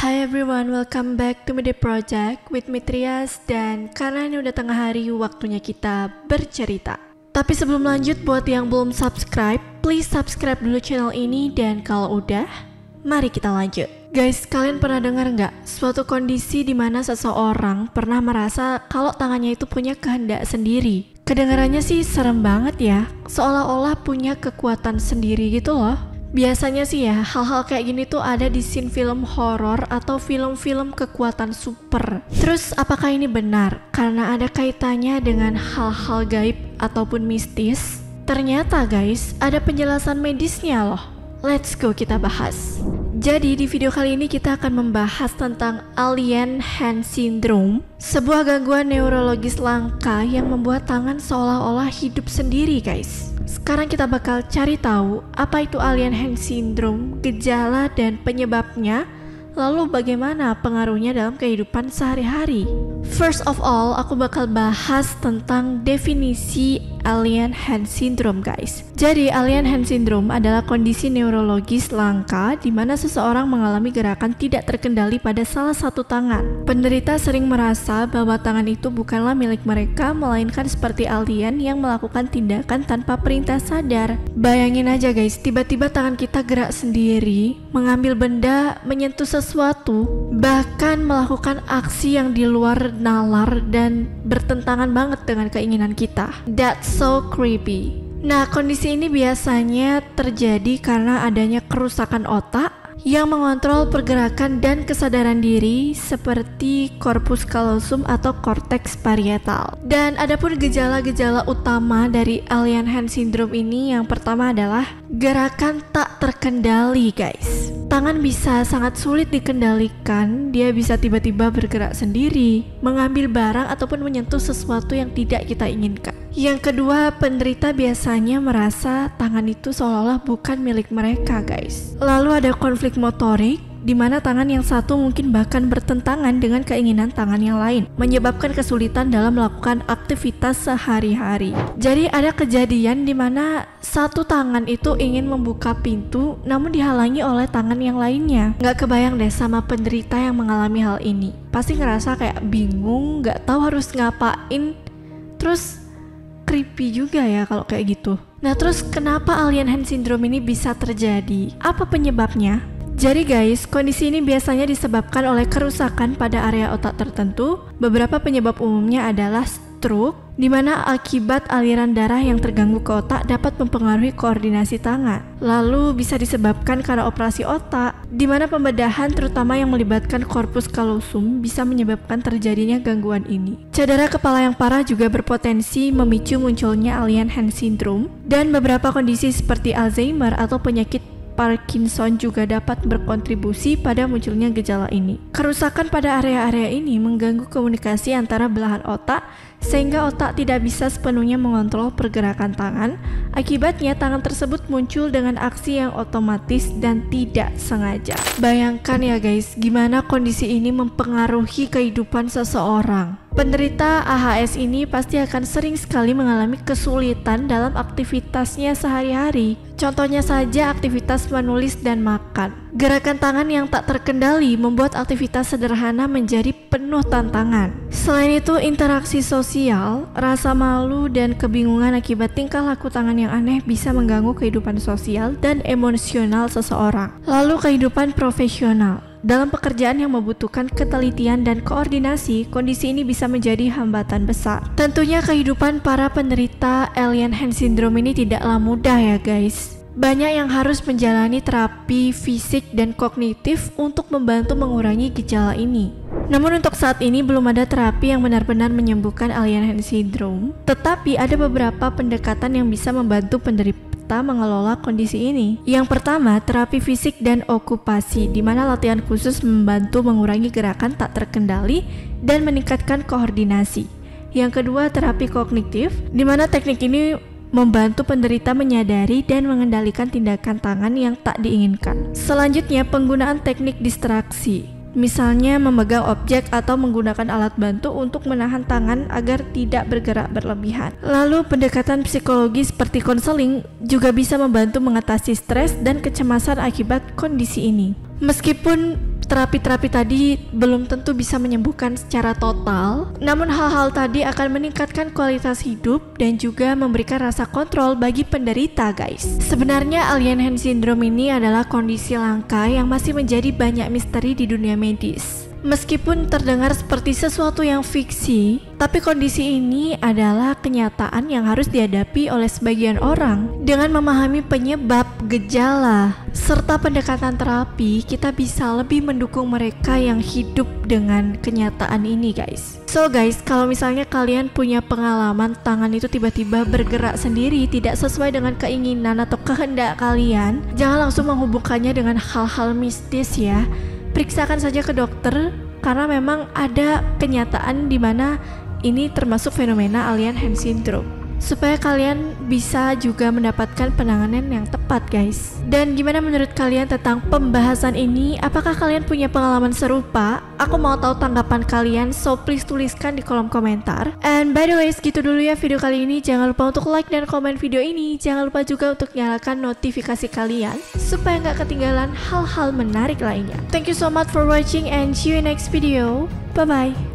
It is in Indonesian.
Hi everyone, welcome back to Mede Project with Mitrias. Dan karena ini udah tengah hari, waktunya kita bercerita. Tapi sebelum lanjut, buat yang belum subscribe, please subscribe dulu channel ini. Dan kalau udah, mari kita lanjut. Guys, kalian pernah dengar nggak suatu kondisi di mana seseorang pernah merasa kalau tangannya itu punya kehendak sendiri? Kedengarannya sih serem banget ya, seolah-olah punya kekuatan sendiri gitu loh. Biasanya sih ya, hal-hal kayak gini tuh ada di scene film horor atau film-film kekuatan super. Terus apakah ini benar? Karena ada kaitannya dengan hal-hal gaib ataupun mistis? Ternyata guys, ada penjelasan medisnya loh. Let's go kita bahas. Jadi di video kali ini kita akan membahas tentang Alien Hand Syndrome, sebuah gangguan neurologis langka yang membuat tangan seolah-olah hidup sendiri guys. Sekarang kita bakal cari tahu apa itu Alien Hand Syndrome, gejala dan penyebabnya, lalu bagaimana pengaruhnya dalam kehidupan sehari-hari. First of all, aku bakal bahas tentang definisi Alien Hand Syndrome guys. Jadi Alien Hand Syndrome adalah kondisi neurologis langka di mana seseorang mengalami gerakan tidak terkendali pada salah satu tangan. Penderita sering merasa bahwa tangan itu bukanlah milik mereka, melainkan seperti alien yang melakukan tindakan tanpa perintah sadar. Bayangin aja guys, tiba-tiba tangan kita gerak sendiri, mengambil benda, menyentuh sesuatu, bahkan melakukan aksi yang di luar nalar dan bertentangan banget dengan keinginan kita. That's so creepy. Nah, kondisi ini biasanya terjadi karena adanya kerusakan otak yang mengontrol pergerakan dan kesadaran diri seperti corpus callosum atau cortex parietal. Dan adapun gejala-gejala utama dari Alien Hand Syndrome ini, yang pertama adalah gerakan tak terkendali guys. Tangan bisa sangat sulit dikendalikan, dia bisa tiba-tiba bergerak sendiri, mengambil barang ataupun menyentuh sesuatu yang tidak kita inginkan. Yang kedua, penderita biasanya merasa tangan itu seolah-olah bukan milik mereka guys. Lalu ada konflik motorik, di mana tangan yang satu mungkin bahkan bertentangan dengan keinginan tangan yang lain, menyebabkan kesulitan dalam melakukan aktivitas sehari-hari. Jadi ada kejadian di mana satu tangan itu ingin membuka pintu, namun dihalangi oleh tangan yang lainnya. Nggak kebayang deh sama penderita yang mengalami hal ini. Pasti ngerasa kayak bingung, nggak tahu harus ngapain, terus creepy juga ya kalau kayak gitu. Nah, terus kenapa Alien Hand Syndrome ini bisa terjadi? Apa penyebabnya? Jadi guys, kondisi ini biasanya disebabkan oleh kerusakan pada area otak tertentu. Beberapa penyebab umumnya adalah stroke, di mana akibat aliran darah yang terganggu ke otak dapat mempengaruhi koordinasi tangan. Lalu bisa disebabkan karena operasi otak, di mana pembedahan terutama yang melibatkan corpus callosum bisa menyebabkan terjadinya gangguan ini. Cedera kepala yang parah juga berpotensi memicu munculnya Alien Hand Syndrome, dan beberapa kondisi seperti Alzheimer atau penyakit Parkinson juga dapat berkontribusi pada munculnya gejala ini. Kerusakan pada area-area ini mengganggu komunikasi antara belahan otak, sehingga otak tidak bisa sepenuhnya mengontrol pergerakan tangan. Akibatnya tangan tersebut muncul dengan aksi yang otomatis dan tidak sengaja. Bayangkan ya guys, gimana kondisi ini mempengaruhi kehidupan seseorang. Penderita AHS ini pasti akan sering sekali mengalami kesulitan dalam aktivitasnya sehari-hari. Contohnya saja aktivitas menulis dan makan. Gerakan tangan yang tak terkendali membuat aktivitas sederhana menjadi penuh tantangan. Selain itu, interaksi sosial, rasa malu, dan kebingungan akibat tingkah laku tangan yang aneh bisa mengganggu kehidupan sosial dan emosional seseorang. Lalu kehidupan profesional. Dalam pekerjaan yang membutuhkan ketelitian dan koordinasi, kondisi ini bisa menjadi hambatan besar. Tentunya kehidupan para penderita Alien Hand Syndrome ini tidaklah mudah ya guys. Banyak yang harus menjalani terapi fisik dan kognitif untuk membantu mengurangi gejala ini. Namun untuk saat ini belum ada terapi yang benar-benar menyembuhkan Alien Hand Syndrome, tetapi ada beberapa pendekatan yang bisa membantu penderita mengelola kondisi ini. Yang pertama, terapi fisik dan okupasi, di mana latihan khusus membantu mengurangi gerakan tak terkendali dan meningkatkan koordinasi. Yang kedua, terapi kognitif, di mana teknik ini membantu penderita menyadari dan mengendalikan tindakan tangan yang tak diinginkan. Selanjutnya, penggunaan teknik distraksi. Misalnya memegang objek atau menggunakan alat bantu untuk menahan tangan agar tidak bergerak berlebihan. Lalu pendekatan psikologi seperti konseling juga bisa membantu mengatasi stres dan kecemasan akibat kondisi ini. Meskipun terapi-terapi tadi belum tentu bisa menyembuhkan secara total, namun hal-hal tadi akan meningkatkan kualitas hidup dan juga memberikan rasa kontrol bagi penderita, guys. Sebenarnya alien hand syndrome ini adalah kondisi langka yang masih menjadi banyak misteri di dunia medis. Meskipun terdengar seperti sesuatu yang fiksi, tapi kondisi ini adalah kenyataan yang harus dihadapi oleh sebagian orang. Dengan memahami penyebab, gejala, serta pendekatan terapi, kita bisa lebih mendukung mereka yang hidup dengan kenyataan ini, guys. So guys, kalau misalnya kalian punya pengalaman tangan itu tiba-tiba bergerak sendiri tidak sesuai dengan keinginan atau kehendak kalian, jangan langsung menghubungkannya dengan hal-hal mistis ya. Periksakan saja ke dokter, karena memang ada kenyataan di mana ini termasuk fenomena alien hand syndrome, supaya kalian bisa juga mendapatkan penanganan yang tepat, guys. Dan gimana menurut kalian tentang pembahasan ini? Apakah kalian punya pengalaman serupa? Aku mau tahu tanggapan kalian, so please tuliskan di kolom komentar. And by the way, segitu dulu ya video kali ini. Jangan lupa untuk like dan komen video ini. Jangan lupa juga untuk nyalakan notifikasi kalian supaya nggak ketinggalan hal-hal menarik lainnya. Thank you so much for watching and see you in next video. Bye bye.